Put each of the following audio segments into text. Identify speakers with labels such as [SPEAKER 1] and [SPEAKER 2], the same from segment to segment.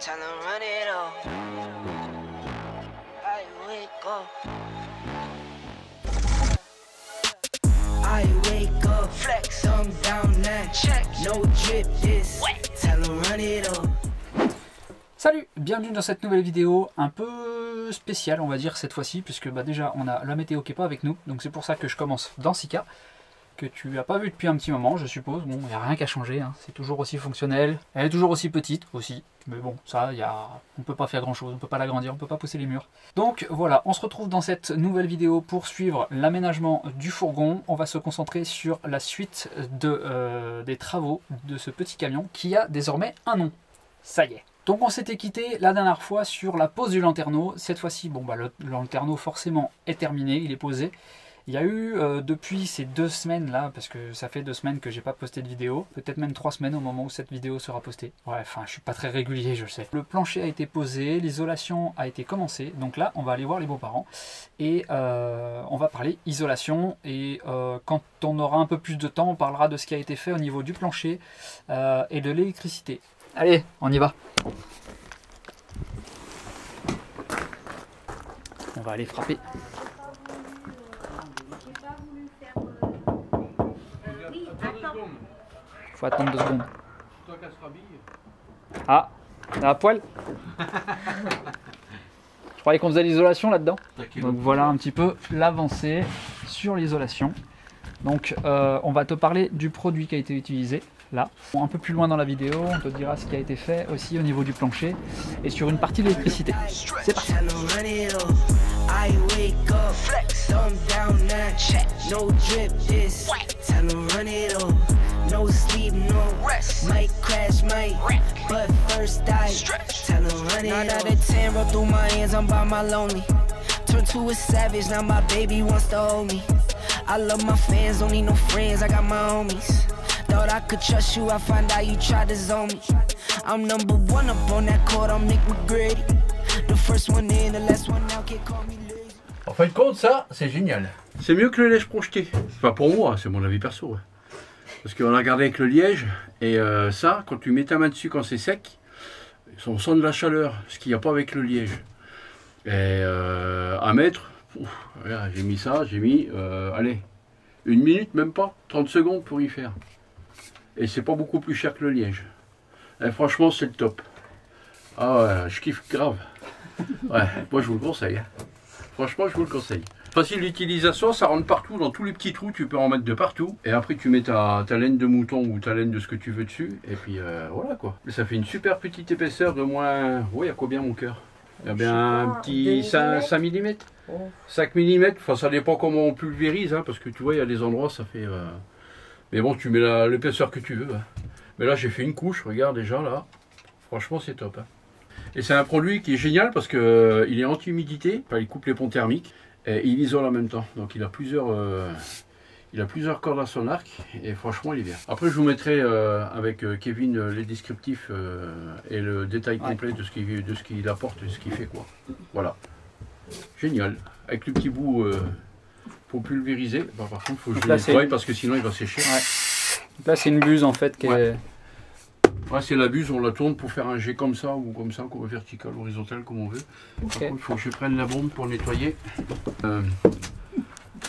[SPEAKER 1] Tell 'em run it up. I wake up. I wake up. Flex. Thumb down that. Check. No drip this. Tell 'em run it up.
[SPEAKER 2] Salut, bienvenue dans cette nouvelle vidéo un peu spéciale on va dire cette fois-ci, puisque déjà on a la météo qui n'est pas avec nous, donc c'est pour ça que je commence dans Sika, que tu n'as pas vu depuis un petit moment je suppose. Bon, il n'y a rien qu'à changer, hein. C'est toujours aussi fonctionnel, elle est toujours aussi petite aussi, mais bon ça, on peut pas faire grand chose, on peut pas l'agrandir, on peut pas pousser les murs. Donc voilà, on se retrouve dans cette nouvelle vidéo pour suivre l'aménagement du fourgon. On va se concentrer sur la suite des travaux de ce petit camion qui a désormais un nom, ça y est. Donc on s'était quitté la dernière fois sur la pose du lanterneau. Cette fois-ci, bon, le lanterneau forcément est terminé, il est posé. Il y a eu depuis ces 2 semaines là, parce que ça fait 2 semaines que j'ai pas posté de vidéo, peut-être même 3 semaines au moment où cette vidéo sera postée. Ouais, enfin je suis pas très régulier, je le sais. Le plancher a été posé, l'isolation a été commencée, donc là on va aller voir les beaux-parents et on va parler isolation, et quand on aura un peu plus de temps, on parlera de ce qui a été fait au niveau du plancher et de l'électricité. Allez, on y va. On va aller frapper. Faut attendre 2 secondes. Ah, t'as un poil. Je croyais qu'on faisait l'isolation là-dedans. Donc voilà un petit peu l'avancée sur l'isolation. Donc on va te parler du produit qui a été utilisé. Là, un peu plus loin dans la vidéo, on te dira ce qui a été fait aussi au niveau du plancher et sur une partie de l'électricité. C'est parti.
[SPEAKER 1] Thought I could trust you, I find out you tried to zone me. I'm number 1 up on that court, I'm Nick McGrady. The first one in, the last one out, can't call me lazy.
[SPEAKER 3] En fin de compte, ça, c'est génial. C'est mieux que le liège projeté. Enfin, pour moi, c'est mon avis perso. Ouais. Parce qu'on a regardé avec le liège, et ça, quand tu mets ta main dessus quand c'est sec, on sent de la chaleur, ce qu'il n'y a pas avec le liège. Et à mettre, j'ai mis ça, j'ai mis, allez, 1 minute, même pas, 30 secondes pour y faire. Et c'est pas beaucoup plus cher que le liège. Et franchement, c'est le top. Ah ouais, je kiffe grave. Ouais, moi je vous le conseille. Hein. Franchement, je vous le conseille. Facile d'utilisation, ça rentre partout, dans tous les petits trous, tu peux en mettre de partout. Et après, tu mets ta laine de mouton ou ta laine de ce que tu veux dessus. Et puis voilà quoi. Et ça fait une super petite épaisseur de moins. Oui, il y a combien mon cœur? Il y a bien un petit 5 mm. 5 mm, enfin ça dépend comment on pulvérise, hein, parce que tu vois, il y a des endroits, ça fait. Mais bon, tu mets l'épaisseur que tu veux. Hein. Mais là, j'ai fait une couche, regarde déjà là. Franchement, c'est top. Hein. Et c'est un produit qui est génial parce que il est anti-humidité, enfin, il coupe les ponts thermiques et il isole en même temps. Donc il a plusieurs cordes à son arc et franchement, il est bien. Après, je vous mettrai avec Kevin les descriptifs et le détail complet de ce qu'il apporte et ce qu'il fait quoi. Voilà. Génial. Avec le petit bout pour pulvériser. Bah, par contre, il faut que je le nettoie parce que sinon il va sécher.
[SPEAKER 2] Ouais. Donc là, c'est une buse en fait qui est.
[SPEAKER 3] Ouais, c'est la buse, on la tourne pour faire un jet comme ça ou comme ça, vertical, horizontal, comme on veut. Okay. Par contre, il faut que je prenne la bombe pour nettoyer.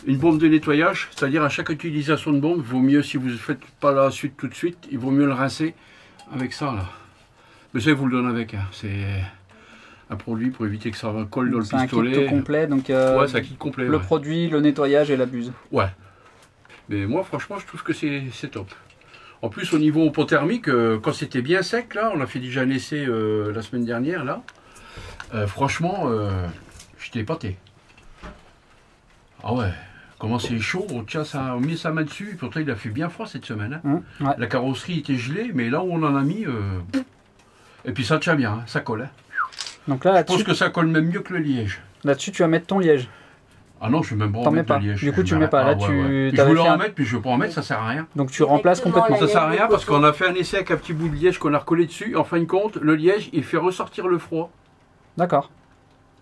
[SPEAKER 3] Une bombe de nettoyage, c'est-à-dire à chaque utilisation de bombe, il vaut mieux, si vous ne faites pas la suite tout de suite, il vaut mieux le rincer avec ça là. Mais ça, il vous le donne avec. Hein. C'est un produit pour éviter que ça colle dans le pistolet.
[SPEAKER 2] C'est un kit complet, donc
[SPEAKER 3] ouais, c'est un kit complet.
[SPEAKER 2] Le produit, le nettoyage et la buse.
[SPEAKER 3] Ouais. Mais moi, franchement, je trouve que c'est top. En plus, au niveau pont thermique, quand c'était bien sec, là, on a fait déjà un essai la semaine dernière, là. Franchement, j'étais épaté. Ah ouais, comment c'est chaud, on met sa main dessus, pourtant il a fait bien froid cette semaine. Hein. Ouais. La carrosserie était gelée, mais là où on en a mis, et puis ça tient bien, hein, ça colle. Hein.
[SPEAKER 2] Donc là,
[SPEAKER 3] je pense que ça colle même mieux que le liège.
[SPEAKER 2] Là-dessus, tu vas mettre ton liège.
[SPEAKER 3] Ah non, je ne vais même pas en mettre de liège.
[SPEAKER 2] Du coup, tu ne mets pas. Là,
[SPEAKER 3] ouais. Je voulais en mettre, puis je ne vais pas en mettre, ça sert à rien.
[SPEAKER 2] Donc tu remplaces complètement.
[SPEAKER 3] Ça sert à rien parce qu'on a fait un essai avec un petit bout de liège qu'on a recollé dessus. En fin de compte, le liège, il fait ressortir le froid.
[SPEAKER 2] D'accord.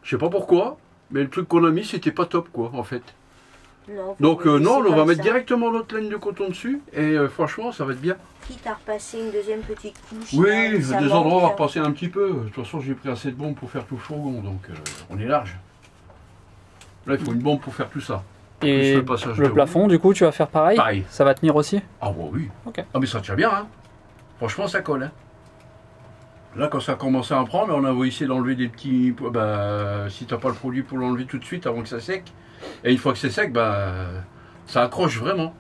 [SPEAKER 3] Je sais pas pourquoi, mais le truc qu'on a mis, c'était pas top, quoi, en fait.
[SPEAKER 4] Non,
[SPEAKER 3] Donc non, on va
[SPEAKER 4] comme
[SPEAKER 3] mettre
[SPEAKER 4] ça.
[SPEAKER 3] directement notre laine de coton dessus et franchement ça va être bien.
[SPEAKER 4] Quitte à repasser une deuxième petite couche.
[SPEAKER 3] Oui,
[SPEAKER 4] là où ça
[SPEAKER 3] des endroits on va
[SPEAKER 4] manque.
[SPEAKER 3] repasser un petit peu. De toute façon j'ai pris assez de bombes pour faire tout le fourgon, donc on est large. Là il faut une bombe pour faire tout ça.
[SPEAKER 2] Et
[SPEAKER 3] Plus le passage
[SPEAKER 2] le
[SPEAKER 3] de
[SPEAKER 2] plafond, du coup, tu vas faire pareil?
[SPEAKER 3] Pareil.
[SPEAKER 2] Ça va tenir aussi?
[SPEAKER 3] Ah bah oui.
[SPEAKER 2] Ok.
[SPEAKER 3] Ah mais ça tient bien, hein. Franchement ça colle. Hein. Là quand ça a commencé à prendre, on a essayé d'enlever des petits... Bah, si t'as pas le produit pour l'enlever tout de suite avant que ça sec. Et une fois que c'est sec, bah, ça accroche vraiment.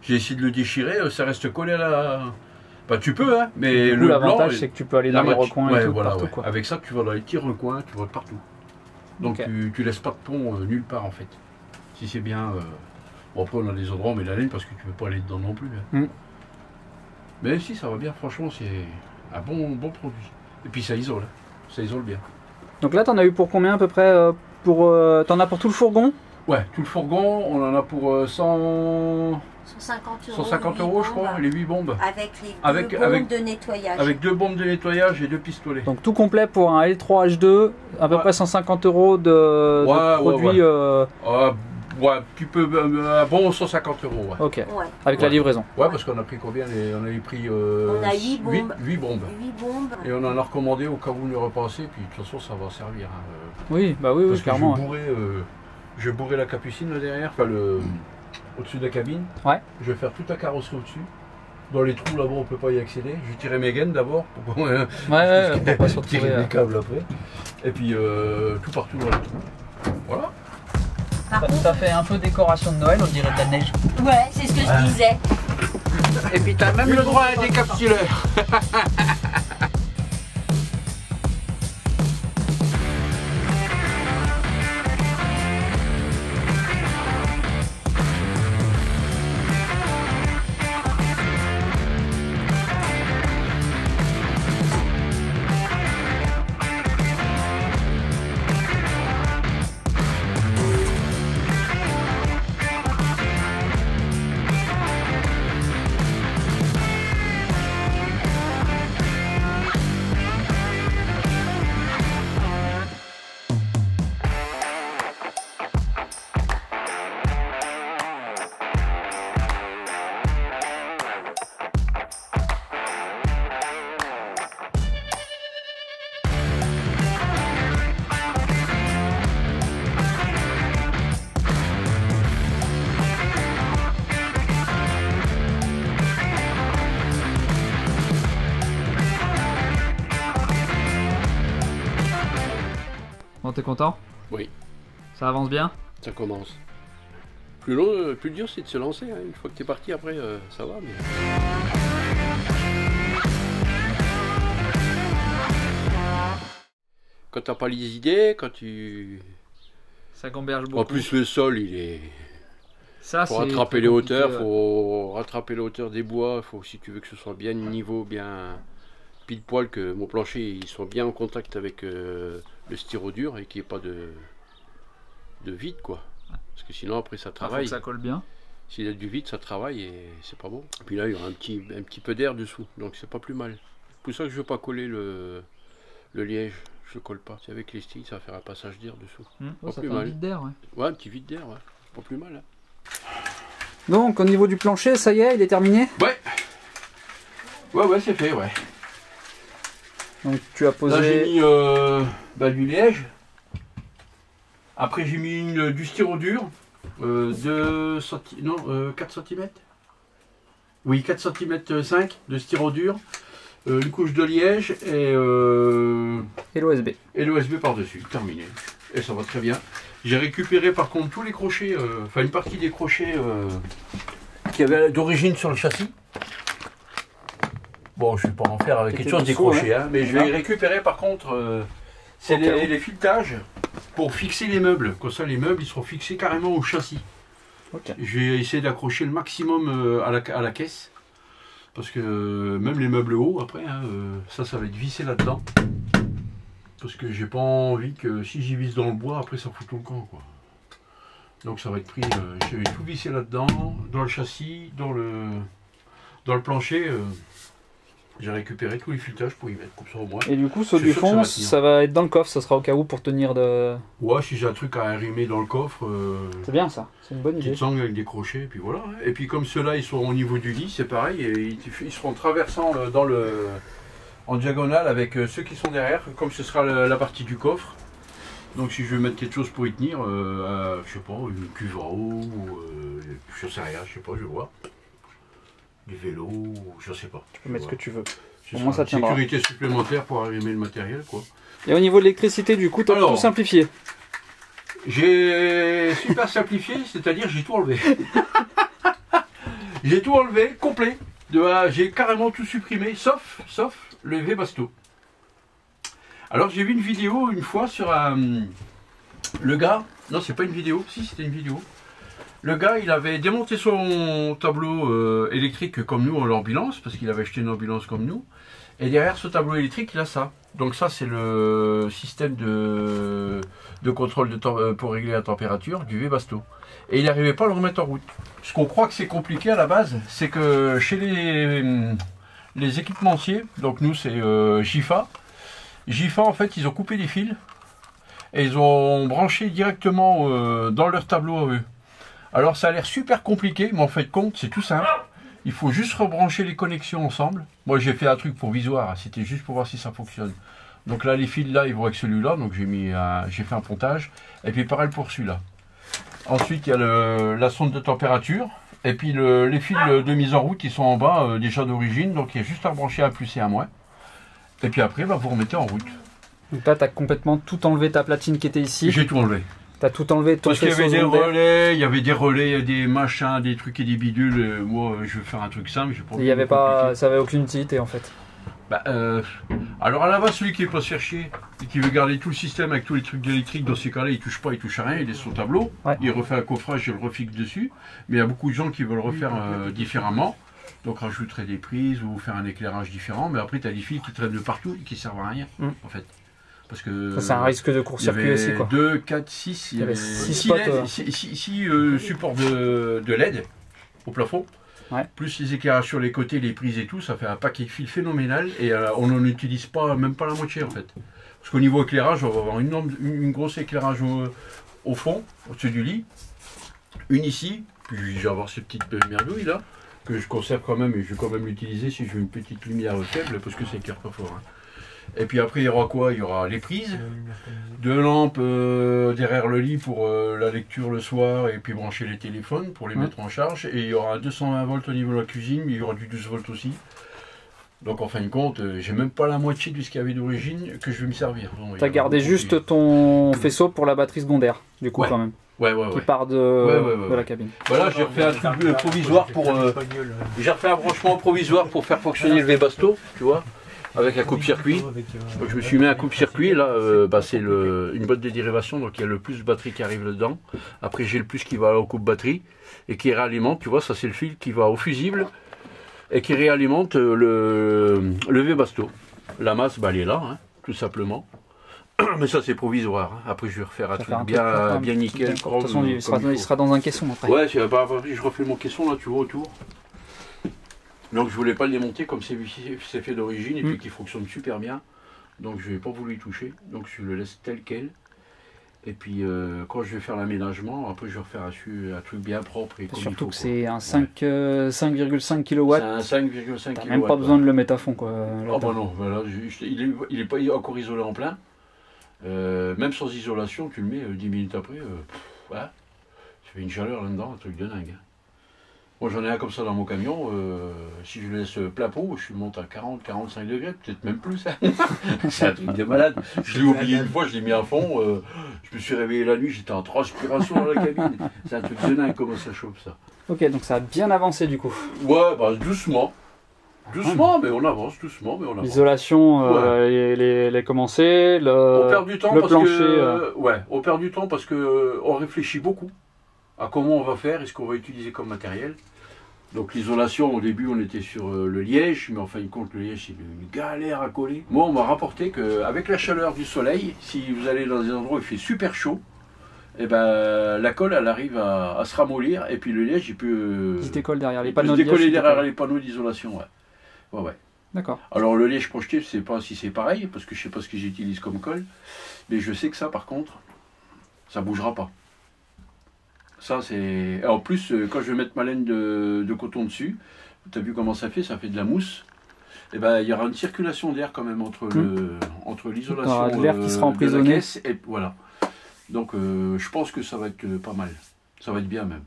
[SPEAKER 3] J'ai essayé de le déchirer, ça reste collé à la... Bah tu peux, hein. Mais
[SPEAKER 2] Du coup,
[SPEAKER 3] le
[SPEAKER 2] l'avantage,
[SPEAKER 3] blanc,
[SPEAKER 2] c'est que tu peux aller dans les recoins
[SPEAKER 3] ouais,
[SPEAKER 2] et tout,
[SPEAKER 3] voilà,
[SPEAKER 2] partout,
[SPEAKER 3] ouais.
[SPEAKER 2] quoi.
[SPEAKER 3] Avec ça, tu vas dans les petits recoins, tu vas partout. Donc
[SPEAKER 2] Ok.
[SPEAKER 3] tu laisses pas de pont nulle part en fait. Si c'est bien... Bon après on a des endroits où on met la laine parce que tu peux pas aller dedans non plus. Hein.
[SPEAKER 2] Mm.
[SPEAKER 3] Mais si ça va bien, franchement c'est un bon produit. Et puis ça isole, ça isole bien.
[SPEAKER 2] Donc là, t'en as eu pour combien à peu près t'en as pour tout le fourgon?
[SPEAKER 3] Ouais, tout le fourgon, on en a pour 150
[SPEAKER 4] 150
[SPEAKER 3] euros je crois, les 8 bombes.
[SPEAKER 4] Avec les deux bombes de nettoyage.
[SPEAKER 3] Avec 2 bombes de nettoyage et 2 pistolets.
[SPEAKER 2] Donc tout complet pour un L3H2, à peu près 150 euros de produits.
[SPEAKER 3] Ouais, tu peux, bon 150 euros. Ouais.
[SPEAKER 2] Ok,
[SPEAKER 4] Ouais.
[SPEAKER 2] avec la livraison.
[SPEAKER 3] Ouais, parce qu'on a pris combien on avait pris
[SPEAKER 4] On a 8 bombes.
[SPEAKER 3] 8 bombes.
[SPEAKER 4] 8 bombes.
[SPEAKER 3] Et on en a recommandé au cas où on est repassé, puis de toute façon ça va servir. Hein,
[SPEAKER 2] Oui, bah oui,
[SPEAKER 3] parce
[SPEAKER 2] oui,
[SPEAKER 3] que
[SPEAKER 2] clairement.
[SPEAKER 3] je vais bourrer la capucine là derrière, enfin au-dessus de la cabine.
[SPEAKER 2] Ouais.
[SPEAKER 3] Je vais faire toute la carrosserie au-dessus. Dans les trous là-bas on peut pas y accéder. Je vais tirer mes gaines d'abord pour
[SPEAKER 2] Ouais, pour pas se retrouver.
[SPEAKER 3] tirer les câbles après. Et puis tout partout dans les trous. Voilà.
[SPEAKER 4] Par contre,
[SPEAKER 2] Ça fait un peu décoration de Noël, on dirait de la neige.
[SPEAKER 4] ouais, c'est ce que je disais.
[SPEAKER 3] Et puis t'as même le droit à un décapsuleur.
[SPEAKER 2] Bon, t'es content?
[SPEAKER 3] Oui.
[SPEAKER 2] Ça avance bien?
[SPEAKER 3] Ça commence. Plus dur c'est de se lancer. Hein. Une fois que t'es parti après, ça va. Mais... Quand t'as pas les idées, quand tu...
[SPEAKER 2] Ça gamberge beaucoup.
[SPEAKER 3] En plus le sol il est...
[SPEAKER 2] Ça,
[SPEAKER 3] Faut
[SPEAKER 2] c'est
[SPEAKER 3] rattraper
[SPEAKER 2] plus
[SPEAKER 3] les
[SPEAKER 2] compliqué,
[SPEAKER 3] hauteurs,
[SPEAKER 2] ouais.
[SPEAKER 3] faut rattraper les hauteurs des bois, faut, si tu veux que ce soit bien niveau, bien pile poil, que mon plancher il soit bien en contact avec le styro dur et qu'il n'y ait pas de vide quoi. Parce que sinon après ça
[SPEAKER 2] Ah, faut
[SPEAKER 3] travaille.
[SPEAKER 2] que ça colle bien.
[SPEAKER 3] S'il y a du vide ça travaille et c'est pas bon. Puis là il y aura un petit peu d'air dessous, donc c'est pas plus mal. C'est pour ça que je veux pas coller le liège, je le colle pas. C'est avec les stilles ça va faire un passage d'air dessous.
[SPEAKER 2] Oh,
[SPEAKER 3] Pas
[SPEAKER 2] ça
[SPEAKER 3] plus
[SPEAKER 2] fait un
[SPEAKER 3] mal.
[SPEAKER 2] vide d'air, ouais.
[SPEAKER 3] Ouais, un petit vide d'air, ouais. C'est pas plus mal. Hein.
[SPEAKER 2] Donc, au niveau du plancher, ça y est, il est terminé?
[SPEAKER 3] Ouais. Ouais, c'est fait, ouais.
[SPEAKER 2] Donc, tu as posé...
[SPEAKER 3] Là, j'ai mis du liège. Après, j'ai mis du styro dur. 4 cm. Oui, 4 cm 5 de styro dur. Une couche de liège et
[SPEAKER 2] l'OSB.
[SPEAKER 3] l'OSB par-dessus. Terminé. Et ça va très bien. J'ai récupéré par contre tous les crochets, enfin une partie des crochets qu'il y avait d'origine sur le châssis. Bon, je ne vais pas en faire avec quelque chose des crochets, hein, mais je vais récupérer par contre c'est les filetages pour fixer les meubles. Comme ça, les meubles ils seront fixés carrément au châssis.
[SPEAKER 2] Okay.
[SPEAKER 3] Je vais essayer d'accrocher le maximum à la caisse. Parce que même les meubles hauts, après, hein, ça va être vissé là-dedans. Parce que j'ai pas envie que si j'y visse dans le bois, après ça fout tout le camp, quoi. Donc ça va être pris, je vais tout visser là-dedans, dans le châssis, dans le plancher. J'ai récupéré tous les filetages pour y mettre, comme ça au moins.
[SPEAKER 2] Et du coup, ceux du fond, ça va être dans le coffre, ça sera au cas où pour tenir de...
[SPEAKER 3] Ouais, si j'ai un truc à arrimer dans le coffre...
[SPEAKER 2] C'est bien ça, c'est une bonne idée.
[SPEAKER 3] Petite sangle avec des crochets, et puis voilà. Et puis comme ceux-là, ils sont au niveau du lit, c'est pareil, et ils seront traversants en diagonale avec ceux qui sont derrière, comme ce sera la partie du coffre. Donc si je veux mettre quelque chose pour y tenir, je sais pas, une cuve à eau, ou je sais rien, je sais pas, je vais voir. Des vélos, je sais pas.
[SPEAKER 2] Tu peux mettre ce que tu veux.
[SPEAKER 3] Au moins ça tiendra. Sécurité supplémentaire pour arrimer le matériel, quoi.
[SPEAKER 2] Et au niveau de l'électricité, du coup, tu as tout simplifié.
[SPEAKER 3] J'ai super simplifié, c'est-à-dire j'ai tout enlevé. J'ai tout enlevé, complet. J'ai carrément tout supprimé, sauf le Webasto. Alors j'ai vu une vidéo une fois sur le gars, non c'est pas une vidéo, si c'était une vidéo. Le gars il avait démonté son tableau électrique comme nous en l'ambulance, parce qu'il avait acheté une ambulance comme nous. Et derrière ce tableau électrique il a ça. Donc ça c'est le système de contrôle pour régler la température du Webasto. Et il n'arrivait pas à le remettre en route. Ce qu'on croit que c'est compliqué à la base, c'est que chez les équipementiers, donc nous c'est JIFA. JIFA en fait ils ont coupé les fils et ils ont branché directement dans leur tableau à eux. Alors ça a l'air super compliqué, mais en fait compte c'est tout simple. Il faut juste rebrancher les connexions ensemble. Moi j'ai fait un truc provisoire, c'était juste pour voir si ça fonctionne. Donc là les fils là ils vont avec celui-là, donc j'ai fait un pontage. Et puis pareil pour celui-là. Ensuite il y a la sonde de température. Et puis les fils de mise en route ils sont en bas déjà d'origine, donc il y a juste à brancher un plus et un moins. Et puis après vous remettez en route.
[SPEAKER 2] Donc là tu as complètement tout enlevé ta platine qui était ici.
[SPEAKER 3] J'ai tout enlevé.
[SPEAKER 2] T'as tout enlevé,
[SPEAKER 3] parce qu'il y avait des relais, il y avait des relais, des machins, des trucs et des bidules. Moi, je veux faire un truc simple.
[SPEAKER 2] Il y avait pas, ça avait aucune utilité en fait.
[SPEAKER 3] Bah, alors à la base, celui qui veut pas se faire chier et qui veut garder tout le système avec tous les trucs électriques, dans ces cas-là, il touche pas, il touche à rien, il laisse son tableau. Ouais. Il refait un coffrage et le refixe dessus. Mais il y a beaucoup de gens qui veulent refaire différemment. Donc rajouterait des prises ou faire un éclairage différent. Mais après, tu as des fils qui traînent de partout et qui servent à rien en fait. Parce que
[SPEAKER 2] c'est un risque de court-circuit aussi quoi.
[SPEAKER 3] 2, 4, 6, il y avait 6 supports de LED au plafond, plus les éclairages sur les côtés, les prises et tout, ça fait un paquet de fils phénoménal et on n'en utilise pas, même pas la moitié en fait. Parce qu'au niveau éclairage, on va avoir une grosse éclairage au fond, au-dessus du lit, une ici, puis je vais avoir ces petites merdouilles là, que je conserve quand même et je vais quand même l'utiliser si je veux une petite lumière faible, parce que ça éclaire pas fort. Hein. Et puis après il y aura quoi? Il y aura les prises, 2 lampes derrière le lit pour la lecture le soir et puis brancher les téléphones pour les mettre en charge. Et il y aura 220 volts au niveau de la cuisine, mais il y aura du 12 volts aussi. Donc en fin de compte, j'ai même pas la moitié de ce qu'il y avait d'origine que je vais me servir.
[SPEAKER 2] Tu as gardé juste ton faisceau pour la batterie secondaire, du coup quand même. Qui part de la cabine.
[SPEAKER 3] Voilà, j'ai refait un truc provisoire pour... j'ai refait un branchement provisoire pour faire fonctionner le Webasto, tu vois. Avec un coupe-circuit. Donc je me suis mis un coupe-circuit, là c'est une boîte de dérivation, donc il y a le plus de batterie qui arrive dedans. Après j'ai le plus qui va au coupe-batterie et qui réalimente, tu vois, ça c'est le fil qui va au fusible et qui réalimente le Webasto. La masse, elle est là, hein, tout simplement. Mais ça c'est provisoire, hein. Après je vais refaire un truc bien nickel.
[SPEAKER 2] De toute façon il sera dans un caisson après.
[SPEAKER 3] Ouais, je refais mon caisson là, tu vois, autour. Donc je voulais pas le démonter comme c'est fait d'origine et puis qui fonctionne super bien. Donc je n'ai pas voulu y toucher. Donc je le laisse tel quel. Et puis quand je vais faire l'aménagement, après je vais refaire un truc bien propre. Et
[SPEAKER 2] surtout que c'est un 5,5 kW.
[SPEAKER 3] C'est un 5,5 kW.
[SPEAKER 2] Même pas besoin de le mettre à fond quoi.
[SPEAKER 3] Ah bah non, voilà, il n'est pas encore isolé en plein. Même sans isolation, tu le mets 10 minutes après, ça fait une chaleur là-dedans, un truc de dingue. Moi j'en ai un comme ça dans mon camion, si je le laisse plein pot, je monte à 40-45 degrés, peut-être même plus. C'est un truc de malade. Je l'ai oublié une fois, je l'ai mis à fond, je me suis réveillé la nuit, j'étais en transpiration dans la cabine. C'est un truc de dingue comment ça chauffe ça.
[SPEAKER 2] Ok, donc ça a bien avancé du coup.
[SPEAKER 3] Ouais, bah doucement. Doucement, mais on avance, doucement, mais on avance.
[SPEAKER 2] L'isolation, elle est commencée,
[SPEAKER 3] on perd du temps
[SPEAKER 2] le
[SPEAKER 3] parce
[SPEAKER 2] plancher...
[SPEAKER 3] que, on perd du temps parce qu'on réfléchit beaucoup à comment on va faire et ce qu'on va utiliser comme matériel. Donc l'isolation, au début, on était sur le liège, mais en fin de compte, le liège, c'est une galère à coller. Moi, on m'a rapporté qu'avec la chaleur du soleil, si vous allez dans des endroits où il fait super chaud, et ben, la colle, elle arrive à se ramollir, et puis le liège, il peut...
[SPEAKER 2] Il se décolle derrière les
[SPEAKER 3] panneaux d'isolation. Ouais.
[SPEAKER 2] D'accord.
[SPEAKER 3] Alors le liège projeté, je sais pas si c'est pareil, parce que je sais pas ce que j'utilise comme colle, mais je sais que ça par contre, ça bougera pas. Ça c'est... En plus, quand je vais mettre ma laine de coton dessus, tu as vu comment ça fait de la mousse. Et ben il y aura une circulation d'air quand même entre l'isolation
[SPEAKER 2] de l'air qui sera emprisonné.
[SPEAKER 3] De la caisse et voilà. Donc je pense que ça va être pas mal. Ça va être bien même.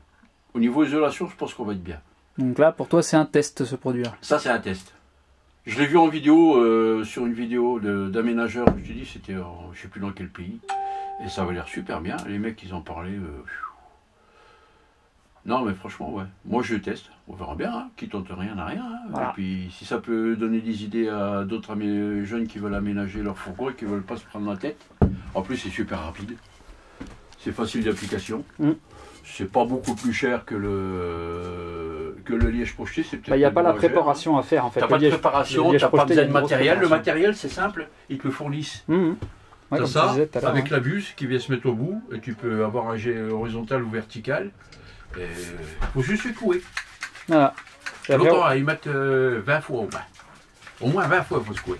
[SPEAKER 3] Au niveau isolation, je pense qu'on va être bien.
[SPEAKER 2] Donc là, pour toi, c'est un test ce produit.
[SPEAKER 3] Ça, c'est un test. Je l'ai vu en vidéo, sur une vidéo d'aménageur, je te dis, c'était, je sais plus dans quel pays. Et ça avait l'air super bien. Les mecs, ils en parlaient. Non, mais franchement, ouais. Moi, je teste. On verra bien. Hein. Qui tente rien n'a rien. Hein.
[SPEAKER 2] Voilà.
[SPEAKER 3] Et puis, si ça peut donner des idées à d'autres jeunes qui veulent aménager leur fourgon et qui ne veulent pas se prendre la tête. En plus, c'est super rapide. C'est facile d'application. C'est pas beaucoup plus cher que le liège projeté.
[SPEAKER 2] Il n'y a pas la préparation à faire en fait.
[SPEAKER 3] Tu n'as pas de préparation, tu n'as pas besoin de matériel. Le matériel, c'est simple. Ils te le fournissent.
[SPEAKER 2] Ouais,
[SPEAKER 3] ça, avec la buse qui vient se mettre au bout. Et tu peux avoir un jet horizontal ou vertical. Il faut juste secouer.
[SPEAKER 2] Voilà.
[SPEAKER 3] Longtemps, ils mettent 20 fois au moins. Au moins 20 fois, il faut secouer.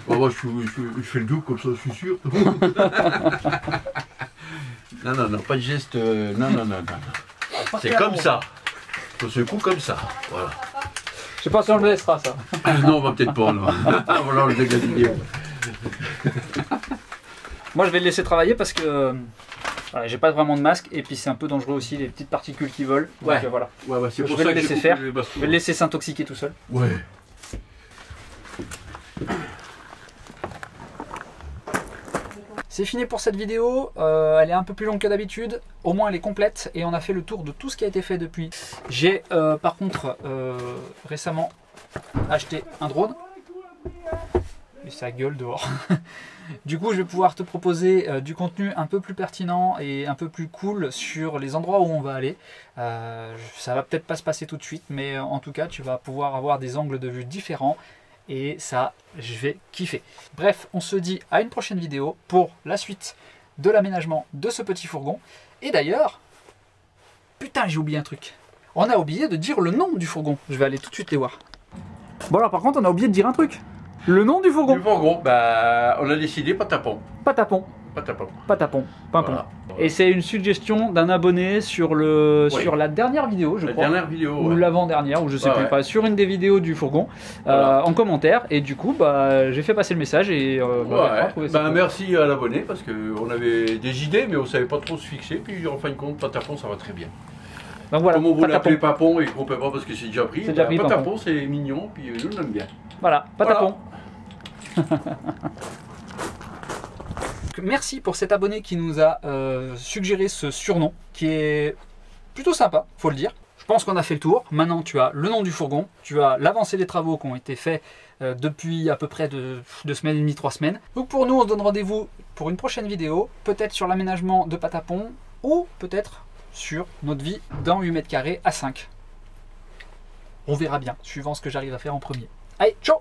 [SPEAKER 3] Moi, je fais le double comme ça, je suis sûr. Non, pas de geste. Non. C'est comme ça. On secoue comme ça. Voilà.
[SPEAKER 2] Je sais pas si on le laissera ça.
[SPEAKER 3] Non, on va peut-être pas. Voilà, on le dégage la vidéo.
[SPEAKER 2] Moi, je vais le laisser travailler parce que voilà, j'ai pas vraiment de masque et puis c'est un peu dangereux aussi les petites particules qui volent.
[SPEAKER 3] Ouais.
[SPEAKER 2] Donc, voilà.
[SPEAKER 3] Ouais, c'est
[SPEAKER 2] je
[SPEAKER 3] pour
[SPEAKER 2] vais
[SPEAKER 3] ça
[SPEAKER 2] le
[SPEAKER 3] que
[SPEAKER 2] laisser faire.
[SPEAKER 3] Je
[SPEAKER 2] vais le laisser s'intoxiquer tout seul.
[SPEAKER 3] Ouais.
[SPEAKER 2] C'est fini pour cette vidéo, elle est un peu plus longue que d'habitude, au moins elle est complète et on a fait le tour de tout ce qui a été fait depuis. J'ai par contre récemment acheté un drone, et ça gueule dehors. Du coup je vais pouvoir te proposer du contenu un peu plus pertinent et un peu plus cool sur les endroits où on va aller. Ça va peut-être pas se passer tout de suite, mais en tout cas tu vas pouvoir avoir des angles de vue différents. Et ça, je vais kiffer. Bref, on se dit à une prochaine vidéo pour la suite de l'aménagement de ce petit fourgon. Et d'ailleurs, putain, j'ai oublié un truc. On a oublié de dire le nom du fourgon. Je vais aller tout de suite les voir. Bon alors par contre, on a oublié de dire un truc. Le nom du fourgon.
[SPEAKER 3] Du fourgon, bah, on a décidé Patapon.
[SPEAKER 2] Patapon.
[SPEAKER 3] Patapon.
[SPEAKER 2] Patapon. Pimpon.
[SPEAKER 3] Voilà.
[SPEAKER 2] Et c'est une suggestion d'un abonné sur la dernière vidéo, je crois.
[SPEAKER 3] La dernière vidéo,
[SPEAKER 2] ou l'avant-dernière, ou je sais plus pas, sur une des vidéos du fourgon,
[SPEAKER 3] voilà.
[SPEAKER 2] en commentaire. Et du coup, bah, j'ai fait passer le message et
[SPEAKER 3] merci à l'abonné parce qu'on avait des idées, mais on savait pas trop se fixer. Puis en fin de compte, Patapon, ça va très bien.
[SPEAKER 2] Donc voilà.
[SPEAKER 3] Comme on voulait l'appeler Papon et qu'on ne peut pas parce que c'est déjà pris.
[SPEAKER 2] C'est déjà pris,
[SPEAKER 3] Patapon, c'est mignon, puis nous on aime bien.
[SPEAKER 2] Voilà, Patapon. Voilà. Merci pour cet abonné qui nous a suggéré ce surnom qui est plutôt sympa, faut le dire. Je pense qu'on a fait le tour. Maintenant, tu as le nom du fourgon, tu as l'avancée des travaux qui ont été faits depuis à peu près 2 semaines et demie, 3 semaines. Donc pour nous, on se donne rendez-vous pour une prochaine vidéo, peut-être sur l'aménagement de Patapon ou peut-être sur notre vie dans 8 mètres carrés à 5. On verra bien, suivant ce que j'arrive à faire en premier. Allez, ciao!